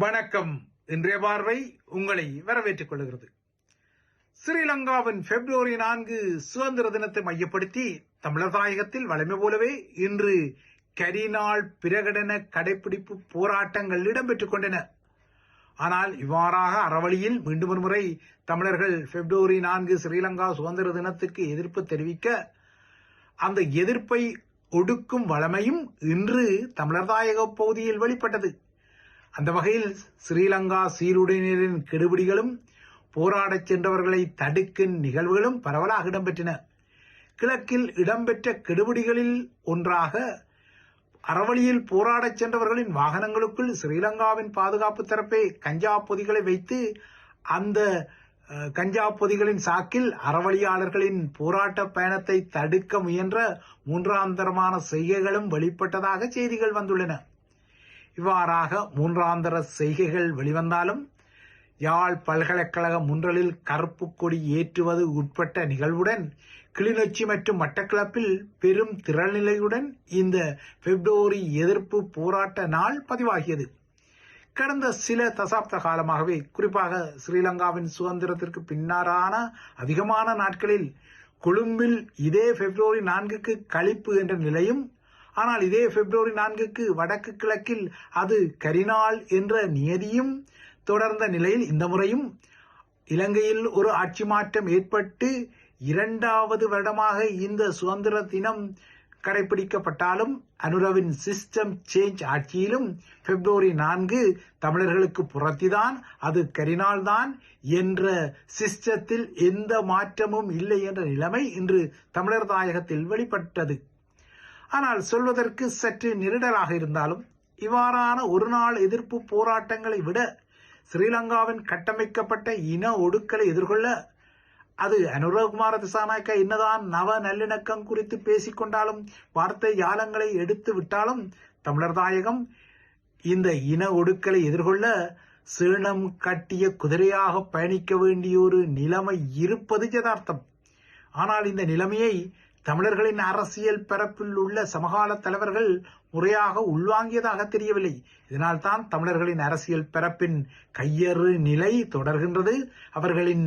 வணக்கம். இன்றைய பார்வை உங்களை வரவேற்றுக் கொள்கிறது. ஸ்ரீலங்காவின் பிப்ரவரி 4 சுதந்திர தினத்தை மையப்படுத்தி தமிழர் தாயகத்தில் வழமை போலவே இன்று கரிநாள் பிரகடன கடைபிடிப்பு போராட்டங்கள் இடம்பெற்றுக் கொண்டன. ஆனால் இவ்வாறாக அறவழியில் மீண்டும் ஒரு முறை தமிழர்கள் பிப்ரவரி 4 ஸ்ரீலங்கா சுதந்திர தினத்துக்கு எதிர்ப்பு தெரிவிக்க அந்த எதிர்ப்பை ஒடுக்கும் வழமையும் இன்று தமிழர் தாயக பகுதியில் வெளிப்பட்டது. அந்த வகையில் ஸ்ரீலங்கா சீருடையினரின் கெடுபிடிகளும் போராடச் சென்றவர்களை தடுக்கும் நிகழ்வுகளும் பரவலாக இடம்பெற்றன. கிழக்கில் இடம்பெற்ற கெடுபிடிகளில் ஒன்றாக அறவழியில் போராடச் சென்றவர்களின் வாகனங்களுக்குள் ஸ்ரீலங்காவின் பாதுகாப்பு தரப்பே கஞ்சா பொதிகளை வைத்து அந்த கஞ்சா பொதிகளின் சாக்கில் அறவழியாளர்களின் போராட்ட பயணத்தை தடுக்க முயன்ற மூன்றாந்தரமான செய்கைகளும் வெளிப்பட்டதாக செய்திகள் வந்துள்ளன. இவ்வாறாக மூன்றாந்தர செய்கைகள் வெளிவந்தாலும் யாழ் பல்கலைக்கழக முன்றலில் கருப்பு கொடி ஏற்றுவது உட்பட்ட நிகழ்வுடன் கிளிநொச்சி மற்றும் மட்டக்களப்பில் பெரும் திரள்நிலையுடன் இந்த பிப்ரவரி எதிர்ப்பு போராட்ட நாள் பதிவாகியது. கடந்த சில தசாப்த காலமாகவே, குறிப்பாக ஸ்ரீலங்காவின் சுதந்திரத்திற்கு பின்னரான அதிகமான நாட்களில் கொழும்பில் இதே பிப்ரவரி 4க்கு கழிப்பு என்ற நிலையும், ஆனால் இதே பிப்ரவரி 4க்கு வடக்கு கிழக்கில் அது கரிநாள் என்ற நியதியும் தொடர்ந்த நிலையில் இந்த முறையும் இலங்கையில் ஒரு ஆட்சி மாற்றம் ஏற்பட்டு 2வது வருடமாக இந்த சுதந்திர தினம் கடைபிடிக்கப்பட்டாலும் அனுரவின் சிஸ்டம் சேஞ்ச் ஆட்சியிலும் பிப்ரவரி 4 தமிழர்களுக்கு புறத்திதான், அது கரிநாள் தான் என்ற சிஸ்டத்தில் எந்த மாற்றமும் இல்லை என்ற நிலைமை இன்று தமிழர் தாயகத்தில் வெளிப்பட்டது. ஆனால் சொல்வதற்கு சற்று நெருடலாக இருந்தாலும் இவ்வாறான ஒரு நாள் எதிர்ப்பு போராட்டங்களை விட ஸ்ரீலங்காவின் கட்டமைக்கப்பட்ட இன ஒடுக்கலை எதிர்கொள்ள அது அனுரகுமார திசாநாயக்க என்னதான் நவ நல்லிணக்கம் குறித்து பேசிக்கொண்டாலும் வார்த்தை யாலங்களை எடுத்து விட்டாலும் தமிழர் தாயகம் இந்த இன ஒடுக்கலை எதிர்கொள்ள சீனம் கட்டிய குதிரையாக பயணிக்க வேண்டிய ஒரு நிலைமை இருப்பது யதார்த்தம். ஆனால் இந்த நிலைமையை தமிழர்களின் அரசியல் பரப்பில் உள்ள சமகால தலைவர்கள் முறையாக உள்வாங்கியதாக தெரியவில்லை. இதனால் தான் தமிழர்களின் அரசியல் பரப்பின் கையறு நிலை தொடர்கின்றது. அவர்களின்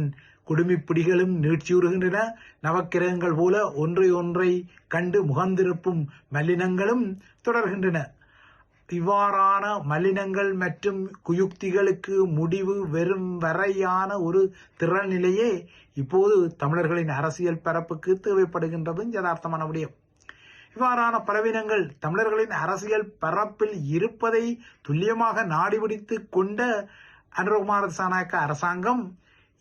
குடுமிப்பிடிகளும் நீட்சியுறுகின்றன. நவக்கிரகங்கள் போல ஒன்றை கண்டு முகந்திருப்பும் மல்லினங்களும் தொடர்கின்றன. இவ்வாறான மல்லினங்கள் மற்றும் குயுக்திகளுக்கு முடிவு வெறும் வரையான ஒரு திறன் நிலையே இப்போது தமிழர்களின் அரசியல் பரப்புக்கு தேவைப்படுகின்றது யதார்த்தமான விடயம். இவ்வாறான பலவீனங்கள் தமிழர்களின் அரசியல் பரப்பில் இருப்பதை துல்லியமாக நாடிபிடித்து கொண்ட அனுரகுமார திசாநாயக்க அரசாங்கம்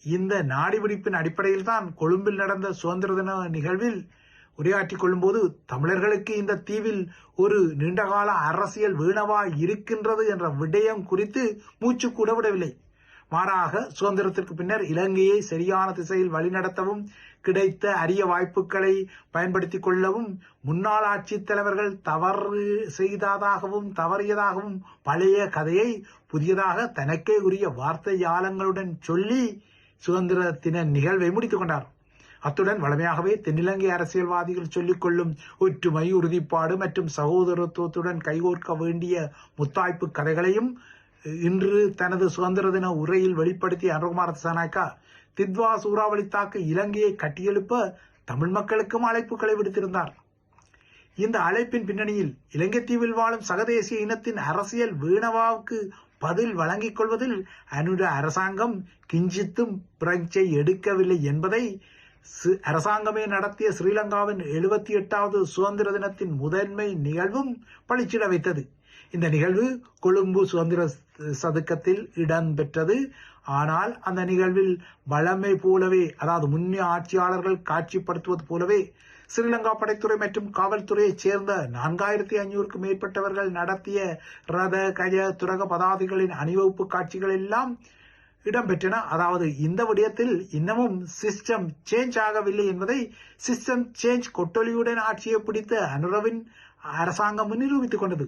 இந்த நாடிபிடிப்பின் அடிப்படையில் தான் கொழும்பில் நடந்த சுதந்திர தின நிகழ்வில் உரையாற்றிக் கொள்ளும் போது தமிழர்களுக்கு இந்த தீவில் ஒரு நீண்டகால அரசியல் வீணவா இருக்கின்றது என்ற விடயம் குறித்து மூச்சு கூட விடவில்லை. மாறாக சுதந்திரத்திற்கு பின்னர் இலங்கையை சரியான திசையில் வழிநடத்தவும் கிடைத்த அரிய வாய்ப்புகளை பயன்படுத்திக் கொள்ளவும் முன்னாள் ஆட்சி தலைவர்கள் தவறு செய்ததாகவும் தவறியதாகவும் பழைய கதையை புதியதாக தனக்கே உரிய வார்த்தை யாலங்களுடன் சொல்லி சுதந்திர தின நிகழ்வை முடித்துக் கொண்டார். அத்துடன் வழமையாகவே தென்னிலங்கை அரசியல்வாதிகள் சொல்லிக் கொள்ளும் ஒற்றுமை, உறுதிப்பாடு மற்றும் சகோதரத்துவத்துடன் கைகோர்க்க வேண்டிய முத்தாய்ப்பு கதைகளையும் இன்று தனது சுதந்திர தின உரையில் வெளிப்படுத்திய அனுரகுமார திசாநாயக்கா தித்வா சூறாவளி தாக்க இலங்கையை கட்டியெழுப்ப தமிழ் மக்களுக்கும் அழைப்புகளை விடுத்திருந்தார். இந்த அழைப்பின் பின்னணியில் இலங்கை தீவில் வாழும் சகதேசிய இனத்தின் அரசியல் வீணவாவுக்கு பதில் வழங்கிக் கொள்வதில் அனுர அரசாங்கம் கிஞ்சித்தும் பிரெஞ்சை எடுக்கவில்லை என்பதை அரசாங்கமே நடத்திய ஸ்ரீலங்காவின் 78வது சுதந்திர தினத்தின் முதன்மை நிகழ்வும் பளிச்சிட வைத்தது. இந்த நிகழ்வு கொழும்பு சுதந்திர சதுக்கத்தில் இடம்பெற்றது. ஆனால் அந்த நிகழ்வில் வளமை போலவே, அதாவது முன்னே ஆட்சியாளர்கள் காட்சிப்படுத்துவது போலவே ஸ்ரீலங்கா படைத்துறை மற்றும் காவல்துறையைச் சேர்ந்த 4500க்கும் மேற்பட்டவர்கள் நடத்திய ரத கஜ துரக பதாதிகளின் அணிவகுப்பு காட்சிகள் எல்லாம் இடம்பெற்றன. அதாவது இந்த விடயத்தில் இன்னமும் சிஸ்டம் சேஞ்ச் ஆகவில்லை என்பதை சிஸ்டம் சேஞ்ச் கொட்டொலியுடன் ஆட்சியை பிடித்த அனுரவின் அரசாங்கம் நிரூபித்துக் கொண்டது.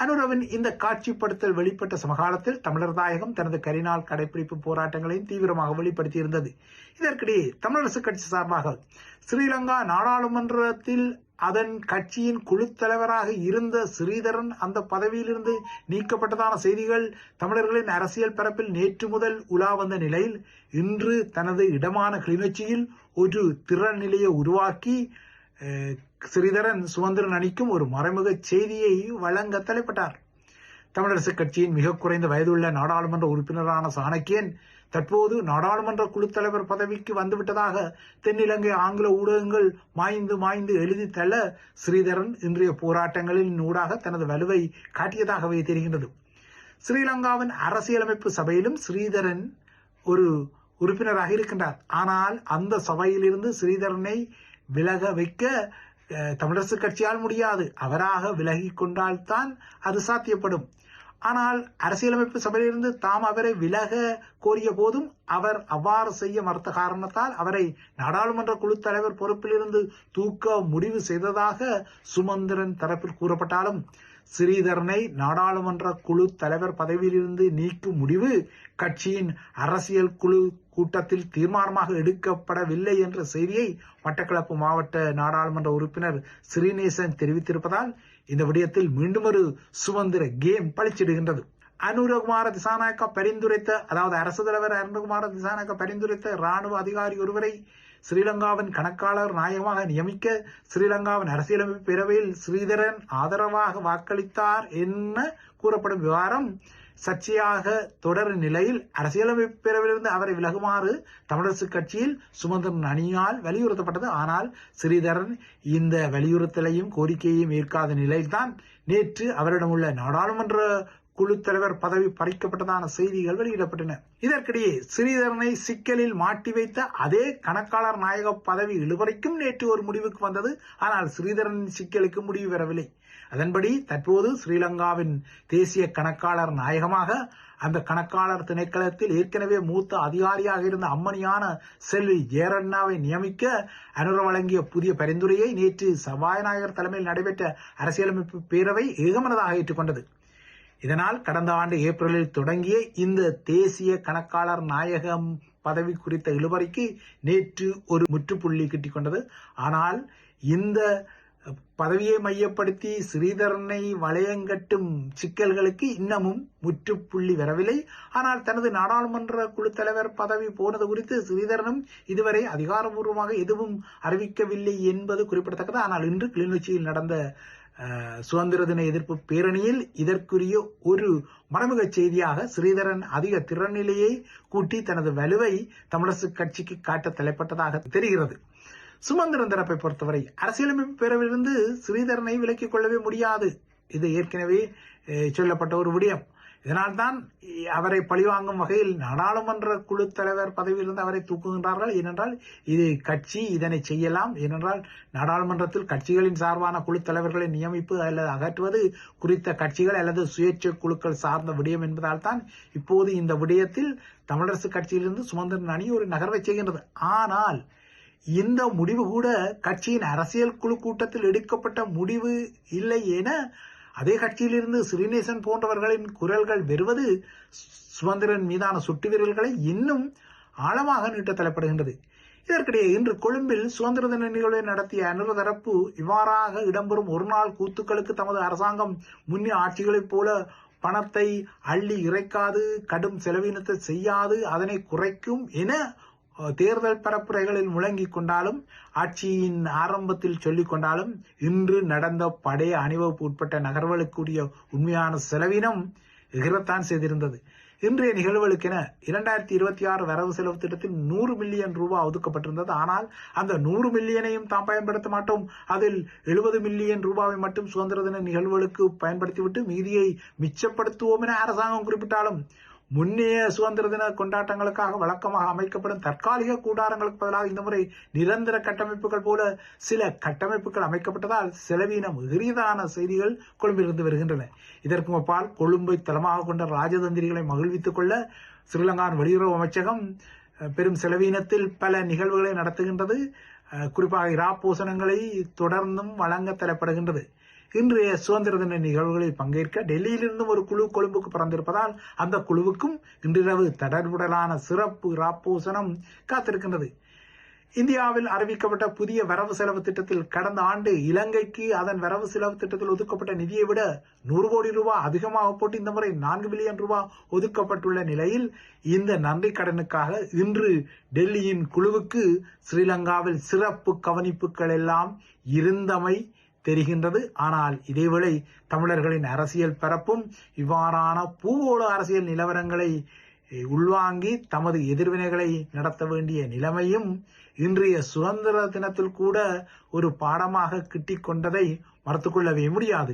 அனுரவின் இந்த காட்சிப்படுத்தல் வெளிப்பட்ட சமகாலத்தில் தமிழர் தாயகம் தனது கரிநாள் கடைபிடிப்பு போராட்டங்களையும் தீவிரமாக வெளிப்படுத்தியிருந்தது. இதற்கிடையே தமிழரசு கட்சி சார்பாக ஸ்ரீலங்கா நாடாளுமன்றத்தில் அதன் கட்சியின் குழு தலைவராக இருந்த ஸ்ரீதரன் அந்த பதவியிலிருந்து நீக்கப்பட்டதான செய்திகள் தமிழர்களின் அரசியல் பரப்பில் நேற்று முதல் உலா வந்த நிலையில் இன்று தனது இடமான கிளிநொச்சியில் ஒரு திறன் நிலையை உருவாக்கி ஸ்ரீதரன் சுமந்திரன் அணிக்கும் ஒரு மறைமுக செய்தியை வழங்க தலைப்பட்டார். தமிழரசுக் கட்சியின் மிக குறைந்த வயதுள்ள நாடாளுமன்ற உறுப்பினரான சாணக்கியன் தற்போது நாடாளுமன்ற குழு தலைவர் பதவிக்கு வந்துவிட்டதாக தென்னிலங்கை ஆங்கில ஊடகங்கள் மாய்ந்து எழுதி தள்ள ஸ்ரீதரன் இன்றைய போராட்டங்களின் ஊடாக தனது வலுவை காட்டியதாகவே தெரிகின்றது. ஸ்ரீலங்காவின் அரசியலமைப்பு சபையிலும் ஸ்ரீதரன் ஒரு உறுப்பினராக இருக்கின்றார். ஆனால் அந்த சபையிலிருந்து ஸ்ரீதரனை விலக வைக்க தமிழரசுக் கட்சியால் முடியாது. அவராக விலகி கொண்டால்தான் அது சாத்தியப்படும். ஆனால் அரசியலமைப்பு சபையிலிருந்து தாம் அவரை விலக கோரிய போதும் அவர் அவ்வாறு செய்ய மறுத்த காரணத்தால் அவரை நாடாளுமன்ற குழு தலைவர் பொறுப்பிலிருந்து தூக்க முடிவு செய்ததாக சுமந்திரன் தரப்பில் கூறப்பட்டாலும் ஸ்ரீதரனை நாடாளுமன்ற குழு தலைவர் பதவியிலிருந்து நீக்கும் முடிவு கட்சியின் அரசியல் குழு கூட்டத்தில் தீர்மானமாக எடுக்கப்படவில்லை என்ற செய்தியை மட்டக்களப்பு மாவட்ட நாடாளுமன்ற உறுப்பினர் ஸ்ரீநேசன் தெரிவித்திருப்பதால் இந்த விடயத்தில் மீண்டும் ஒரு சுமந்திர கேம் பழிச்சிடுகின்றது. அனுரகுமார திசாநாயக்க பரிந்துரைத்த, அதாவது அரசு தலைவர் அனுரகுமார திசாநாயக்க பரிந்துரைத்த ராணுவ அதிகாரி ஒருவரை ஸ்ரீலங்காவின் கணக்காளர் நாயகமாக நியமிக்க ஸ்ரீலங்காவின் அரசியலமைப்பு பேரவையில் ஸ்ரீதரன் ஆதரவாக வாக்களித்தார் என கூறப்படும் விவகாரம் சர்ச்சையாக தொடரும் நிலையில் அரசியலமைப்பு பேரவையிலிருந்து அவரை விலகுமாறு தமிழரசுக் கட்சியில் சுமந்திரன் அணியால் வலியுறுத்தப்பட்டது. ஆனால் ஸ்ரீதரன் இந்த வலியுறுத்தலையும் கோரிக்கையையும் ஏற்காத நிலையில்தான் நேற்று அவரிடமுள்ள நாடாளுமன்ற குழு தலைவர் பதவி பறிக்கப்பட்டதான செய்திகள் வெளியிடப்பட்டன. இதற்கிடையே ஸ்ரீதரனை சிக்கலில் மாட்டி வைத்த அதே கணக்காளர் நாயக பதவி இழுவரைக்கும் நேற்று ஒரு முடிவுக்கு வந்தது. ஆனால் ஸ்ரீதரனின் சிக்கலுக்கு முடிவு பெறவில்லை. அதன்படி தற்போது ஸ்ரீலங்காவின் தேசிய கணக்காளர் நாயகமாக அந்த கணக்காளர் திணைக்களத்தில் ஏற்கனவே மூத்த அதிகாரியாக இருந்த அம்மணியான செல்வி ஜெயரண்ணாவை நியமிக்க அனுர வழங்கிய புதிய பரிந்துரையை நேற்று சபாநாயகர் தலைமையில் நடைபெற்ற அரசியலமைப்பு பேரவை ஏகமனதாக ஏற்றுக்கொண்டது. இதனால் கடந்த ஆண்டு ஏப்ரலில் தொடங்கிய இந்த தேசிய கணக்காளர் நாயகம் பதவி குறித்த இழுபறிக்கு நேற்று ஒரு முற்றுப்புள்ளி கிட்டிக் கொண்டது. ஆனால் இந்த பதவியை மையப்படுத்தி ஸ்ரீதரனை வளையங்கட்டும் சிக்கல்களுக்கு இன்னமும் முற்றுப்புள்ளி வரவில்லை. ஆனால் தனது நாடாளுமன்ற குழு தலைவர் பதவி போனது குறித்து ஸ்ரீதரனும் இதுவரை அதிகாரப்பூர்வமாக எதுவும் அறிவிக்கவில்லை என்பது குறிப்பிடத்தக்கது. ஆனால் இன்று கிளிநொச்சியில் நடந்த சுதந்திர தின எதிர்ப்பு பேரணியில் இதற்குரிய ஒரு மறைமுக செய்தியாக ஸ்ரீதரன் அதிக திறநிலையை கூட்டி தனது வலுவை தமிழரசுக் கட்சிக்கு காட்ட தலைப்பட்டதாக தெரிகிறது. சுமந்திரன் தரப்பை பொறுத்தவரை அரசியலமைப்பு பேரவையிலிருந்து ஸ்ரீதரனை விலக்கிக் கொள்ளவே முடியாது. இது ஏற்கனவே சொல்லப்பட்ட ஒரு விடயம். இதனால்தான் அவரை பழிவாங்கும் வகையில் நாடாளுமன்ற குழு தலைவர் பதவியிலிருந்து அவரை தூக்குகின்றார்கள். ஏனென்றால் இது கட்சி இதனை செய்யலாம். ஏனென்றால் நாடாளுமன்றத்தில் கட்சிகளின் சார்பான குழு தலைவர்களை நியமிப்பு அல்லது அகற்றுவது குறித்த கட்சிகள் அல்லது சுயேட்சை குழுக்கள் சார்ந்த விடயம் என்பதால் தான் இப்போது இந்த விடயத்தில் தமிழரசு கட்சியிலிருந்து சுமந்திரன் அணி ஒரு நகர்வை செய்கின்றது. ஆனால் இந்த முடிவு கூட கட்சியின் அரசியல் குழு கூட்டத்தில் எடுக்கப்பட்ட முடிவு இல்லை என அதே கட்சியிலிருந்து ஸ்ரீநேசன் போன்றவர்களின் குரல்கள் வருவது சுமந்திரன் மீதான சுட்டு விரல்களை இன்னும் ஆழமாக நீட்ட தலைப்படுகின்றது. இதற்கிடையே இன்று கொழும்பில் சுதந்திர தின நிகழ்வை நடத்திய அனுர தரப்பு இவ்வாறாக இடம்பெறும் ஒரு நாள் கூத்துக்களுக்கு தமது அரசாங்கம் முன்னே ஆட்சிகளைப் போல பணத்தை அள்ளி இறைக்காது, கடும் செலவினத்தை செய்யாது, அதனை குறைக்கும் என தேர்தல் பரப்புரைகளில் முழங்கிக் கொண்டாலும் ஆட்சியின் ஆரம்பத்தில் சொல்லிக் கொண்டாலும் இன்று நடந்த படைய அணிவகுப்பு உட்பட்ட நகர்வுகளுக்குரிய உண்மையான செலவினம் எகிரத்தான் செய்திருந்தது. இன்றைய நிகழ்வுகளுக்கென 2026 வரவு செலவு திட்டத்தில் 100 மில்லியன் ரூபாய் ஒதுக்கப்பட்டிருந்தது. ஆனால் அந்த 100 மில்லியனையும் தாம் பயன்படுத்த மாட்டோம், அதில் 70 மில்லியன் ரூபாவை மட்டும் சுதந்திர தின நிகழ்வுகளுக்கு பயன்படுத்திவிட்டு மீதியை மிச்சப்படுத்துவோம் என அரசாங்கம் குறிப்பிட்டாலும் முன்னைய சுதந்திர தின கொண்டாட்டங்களுக்காக வழக்கமாக அமைக்கப்படும் தற்காலிக கூடாரங்களுக்கு பதிலாக இந்த முறை நிரந்தர கட்டமைப்புகள் போல சில கட்டமைப்புகள் அமைக்கப்பட்டதால் செலவீனம் எரிதான செய்திகள் கொழும்பிலிருந்து வருகின்றன. இதற்கு அப்பால் கொழும்பை தளமாக கொண்ட ராஜதந்திரிகளை மகிழ்வித்துக் கொள்ள ஸ்ரீலங்காவின் வெளியுறவு அமைச்சகம் பெரும் செலவீனத்தில் பல நிகழ்வுகளை நடத்துகின்றது. குறிப்பாக இராப்போசனங்களை தொடர்ந்தும் வழங்க தரப்படுகின்றது. இன்றைய சுதந்திர தின நிகழ்வுகளில் பங்கேற்க டெல்லியிலிருந்தும் ஒரு குழு கொழும்புக்கு பறந்திருப்பதால் அந்த குழுவுக்கும் இன்றிரவு தொடர்புடலான சிறப்பு இராப்போசனம் காத்திருக்கின்றது. இந்தியாவில் அறிவிக்கப்பட்ட புதிய வரவு செலவு திட்டத்தில் கடந்த ஆண்டு இலங்கைக்கு அதன் வரவு செலவு திட்டத்தில் ஒதுக்கப்பட்ட நிதியை விட 100 கோடி ரூபாய் அதிகமாக போட்டு இந்த முறை 4 பில்லியன் ரூபாய் ஒதுக்கப்பட்டுள்ள நிலையில் இந்த நன்றி கடனுக்காக இன்று டெல்லியின் குழுவுக்கு ஸ்ரீலங்காவில் சிறப்பு கவனிப்புகள் எல்லாம் இருந்தமை தெரிகின்றது. ஆனால் இதேவேளை தமிழர்களின் அரசியல் பரப்பும் இவ்வாறான பூகோள அரசியல் நிலவரங்களை உள்வாங்கி தமது எதிர்வினைகளை நடத்த வேண்டிய நிலைமையும் இன்றைய சுதந்திர தினத்தில் கூட ஒரு பாடமாக கிட்டிக் கொண்டதை மறுத்துக்கொள்ளவே முடியாது.